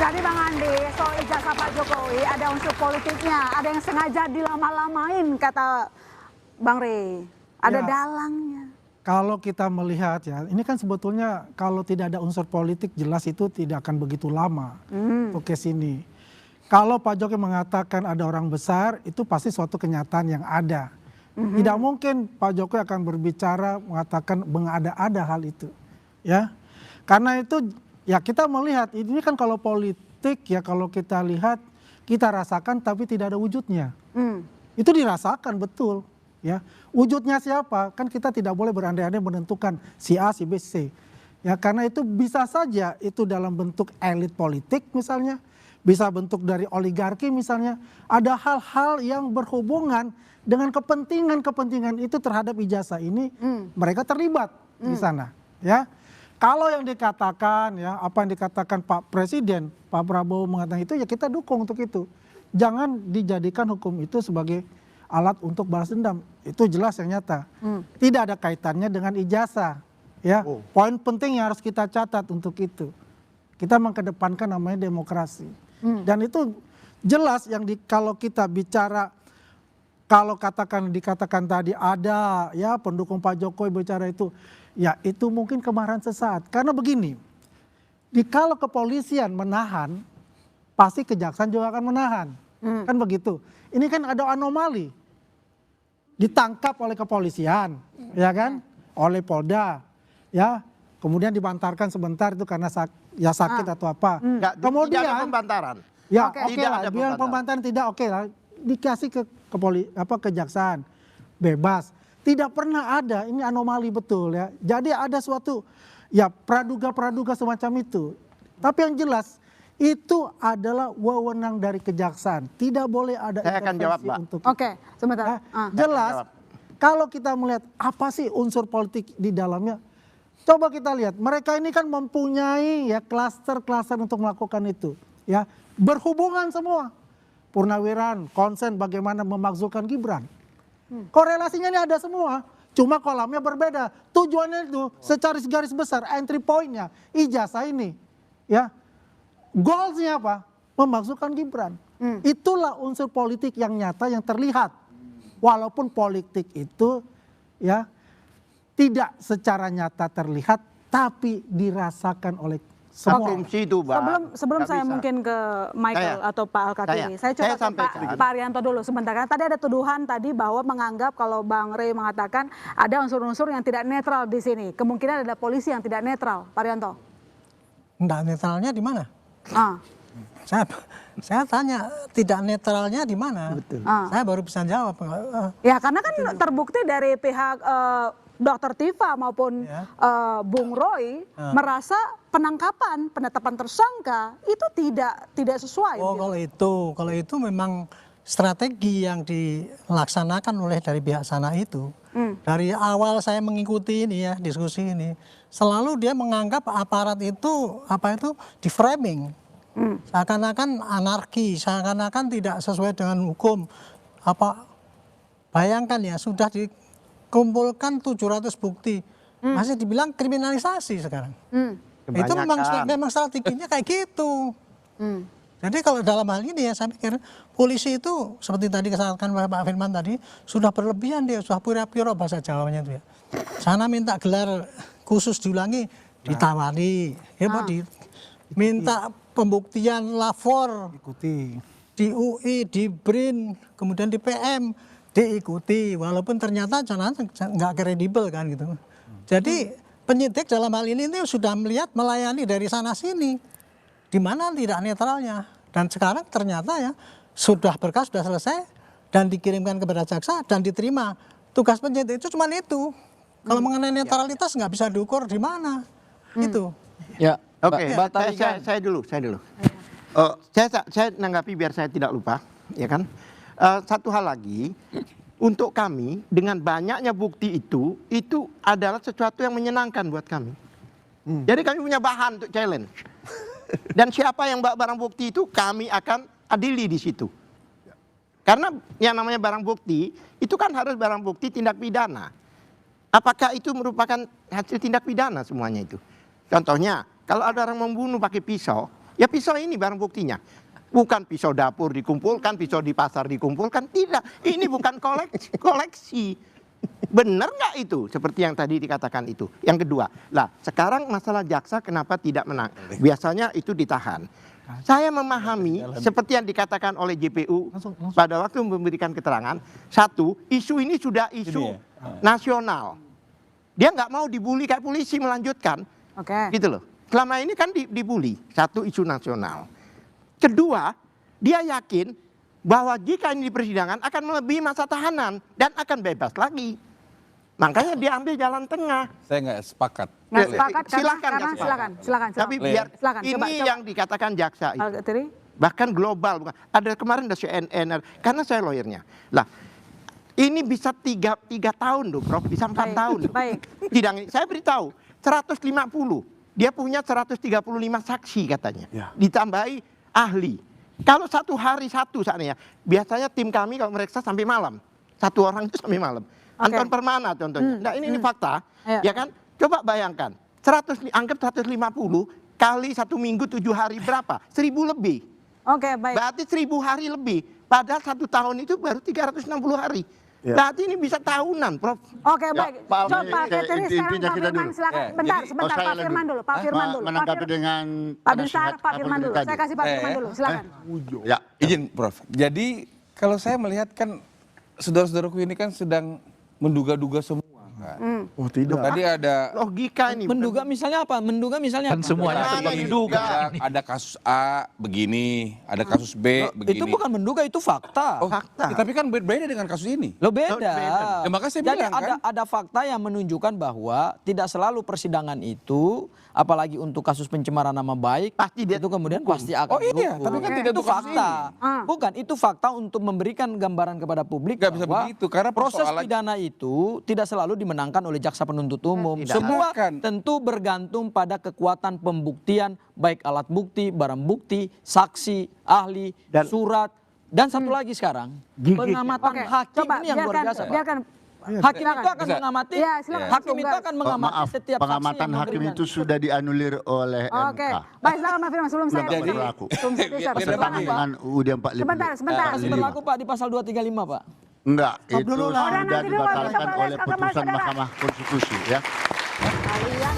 Jadi Bang Andi, soal ijazah Pak Jokowi ada unsur politiknya, ada yang sengaja dilama-lamain kata Bang Rey, ada Ya. dalangnya. Kalau kita melihat ya, ini kan sebetulnya kalau tidak ada unsur politik jelas itu tidak akan begitu lama untuk ke sini. Kalau Pak Jokowi mengatakan ada orang besar, itu pasti suatu kenyataan yang ada. Tidak mungkin Pak Jokowi akan berbicara mengatakan mengada-ada hal itu. Ya, karena itu ya kita melihat ini kan kalau politik ya kalau kita lihat kita rasakan tapi tidak ada wujudnya. Itu dirasakan betul. Ya, wujudnya siapa? Kan kita tidak boleh berandai-andai menentukan si A, si B, si C. Ya, karena itu bisa saja itu dalam bentuk elit politik misalnya, bisa bentuk dari oligarki misalnya. Ada hal-hal yang berhubungan dengan kepentingan itu terhadap ijazah ini, mereka terlibat di sana. Ya, kalau yang dikatakan ya apa yang dikatakan Pak Presiden, Pak Prabowo mengatakan itu ya kita dukung untuk itu. Jangan dijadikan hukum itu sebagai alat untuk balas dendam, itu jelas yang nyata. Tidak ada kaitannya dengan ijazah. Ya, poin penting yang harus kita catat untuk itu. Kita mengedepankan namanya demokrasi. Dan itu jelas yang kalau kita bicara, kalau dikatakan tadi ada ya pendukung Pak Jokowi bicara itu, ya itu mungkin kemarahan sesaat. Karena begini, kalau kepolisian menahan, pasti kejaksaan juga akan menahan. Kan begitu. Ini kan ada anomali. Ditangkap oleh kepolisian, ya kan, oleh Polda, ya, kemudian dibantarkan sebentar itu karena sakit atau apa. Kemudian tidak ada pembantaran. Ya oke lah, biar pembantaran tidak oke lah, dikasih ke kejaksaan, bebas. Tidak pernah ada, ini anomali betul ya. Jadi ada suatu ya praduga semacam itu. Tapi yang jelas itu adalah wewenang dari kejaksaan. Tidak boleh ada intervensi untuk itu. Oke, sebentar. Jelas kalau kita melihat apa sih unsur politik di dalamnya. Coba kita lihat, mereka ini kan mempunyai ya klaster-klaster untuk melakukan itu. Ya, berhubungan semua. Purnawirawan, konsen bagaimana memakzulkan Gibran. Korelasinya ini ada semua. Cuma kolamnya berbeda. Tujuannya itu secara garis besar entry point-nya ijazah ini. Ya. Goalsnya apa? Memasukkan Gibran. Itulah unsur politik yang nyata yang terlihat. Walaupun politik itu ya tidak secara nyata terlihat, tapi dirasakan oleh semua. Sebelum saya mungkin ke Michael atau Pak Al-Katiri, saya coba ke Pak Arianto dulu sebentar. Karena tadi ada tuduhan tadi bahwa menganggap kalau Bang Rey mengatakan ada unsur-unsur yang tidak netral di sini. Kemungkinan ada polisi yang tidak netral, Pak Arianto. Enggak netralnya di mana? Saya tanya tidak netralnya di mana? Saya baru bisa jawab. Ya karena kan terbukti dari pihak Dr. Tifa maupun Bung Roy merasa penetapan tersangka itu tidak sesuai. Oh kalau itu memang strategi yang dilaksanakan oleh dari pihak sana itu. Dari awal saya mengikuti ini ya diskusi ini, selalu dia menganggap aparat itu di framing, seakan-akan anarki, seakan-akan tidak sesuai dengan hukum. Bayangkan ya sudah dikumpulkan 700 bukti, masih dibilang kriminalisasi sekarang. Itu memang strateginya kayak gitu. Jadi kalau dalam hal ini ya saya pikir polisi itu seperti tadi disampaikan Pak Firman tadi sudah berlebihan, dia sudah pura-pura bahasa Jawanya itu ya. Sana minta gelar khusus diulangi, ditawari, minta pembuktian lapor, ikuti. Di UI, di BRIN, kemudian di PM diikuti, walaupun ternyata nggak kredibel kan gitu. Jadi penyidik dalam hal ini sudah melihat melayani dari sana sini. Di mana tidak netralnya, dan sekarang ternyata ya berkas sudah selesai dan dikirimkan kepada jaksa dan diterima. Tugas penyidik itu cuma itu. Kalau mengenai netralitas nggak bisa diukur di mana. Itu. Ya, oke. Saya dulu. Saya nanggapi biar saya tidak lupa, ya kan. Satu hal lagi, untuk kami dengan banyaknya bukti itu adalah sesuatu yang menyenangkan buat kami. Jadi kami punya bahan untuk challenge. Dan siapa yang bawa barang bukti itu kami akan adili di situ. Karena yang namanya barang bukti itu kan harus barang bukti tindak pidana. Apakah itu merupakan hasil tindak pidana semuanya itu? Contohnya, kalau ada orang membunuh pakai pisau, Ya pisau ini barang buktinya. Bukan pisau dapur dikumpulkan, pisau di pasar dikumpulkan, tidak. Ini bukan koleksi. Benar nggak itu? Seperti yang tadi dikatakan itu. Yang kedua, lah sekarang masalah jaksa kenapa tidak menang? Biasanya itu ditahan. Saya memahami seperti yang dikatakan oleh JPU pada waktu memberikan keterangan. Satu, isu ini sudah isu nasional. Dia nggak mau dibully kayak polisi melanjutkan. Gitu loh. Selama ini kan dibully. Satu, isu nasional. Kedua, dia yakin bahwa jika ini di persidangan akan melebihi masa tahanan dan akan bebas lagi. Makanya dia ambil jalan tengah. Saya nggak sepakat. Nggak sepakat silakan. Tapi biar ini yang dikatakan jaksa itu. Bahkan global, bukan. Ada kemarin ada CNN, karena saya lawyernya. Lah, ini bisa 3 tahun loh, Prof. Bisa 4 tahun. Baik. Sidang ini, saya beritahu, 150. Dia punya 135 saksi katanya. Ditambahi ahli. Kalau satu hari satu saatnya, biasanya tim kami kalau meriksa sampai malam. Satu orang itu sampai malam. Anton Permana contohnya. Nah ini fakta, ya kan? Coba bayangkan, anggap 150 kali 1 minggu 7 hari berapa? 1.000 lebih. Baik. Berarti 1.000 hari lebih. Padahal 1 tahun itu baru 360 hari. Berarti ini bisa tahunan, Prof. Baik. Coba Pak Ketiri sekarang Pak Firman silakan. Sebentar Pak Firman dulu. Menanggapi dengan Pak Binsar, Pak Firman dulu. Saya kasih Pak Firman dulu, silakan. Ya, Izin, Prof. Jadi kalau saya melihat kan saudara-saudaraku ini kan sedang menduga-duga semua. Kan? oh tidak. Tadi ada Logika ini. Menduga misalnya apa? Menduga misalnya Kan apa? semuanya menduga ada kasus A begini, ada kasus B begini. Itu bukan menduga, itu fakta. Oh, fakta. ya, tapi kan beda dengan kasus ini. Lo beda. Ya, makanya saya Jadi bilang, ada fakta yang menunjukkan bahwa tidak selalu persidangan itu, apalagi untuk kasus pencemaran nama baik, Pasti dia itu kemudian pasti akan iya, dihukum. tapi kan tidak itu untuk kasus fakta. ini. Bukan, itu fakta untuk memberikan gambaran kepada publik Nggak bisa bahwa begitu, karena proses persoalan- pidana itu tidak selalu dimenangkan oleh jaksa penuntut umum. Tidak. Semua Bukan. tentu bergantung pada kekuatan pembuktian, baik alat bukti, barang bukti, saksi, ahli, Dan- surat, dan satu lagi sekarang pengamatan hakim ini yang luar biasa, Pak. biarkan. Hakim itu akan Bisa. mengamati, Ya, silakan. hakim itu akan mengamati Maaf, setiap saksi pengamatan yang hakim memberikan. itu sudah dianulir oleh Oke. MK. Baik, silakan Pak Firman sebelum saya Jadi- sebelum saya geser. Biar- Silakan, biar- Pak. Dengan UUD 45. Sebentar. Masih berlaku Pak di pasal 235 Pak. Enggak, itu dulu lah. sudah Nanti dulu, dibatalkan kita oleh bahas ke putusan saudara. Mahkamah Konstitusi ya. Kalian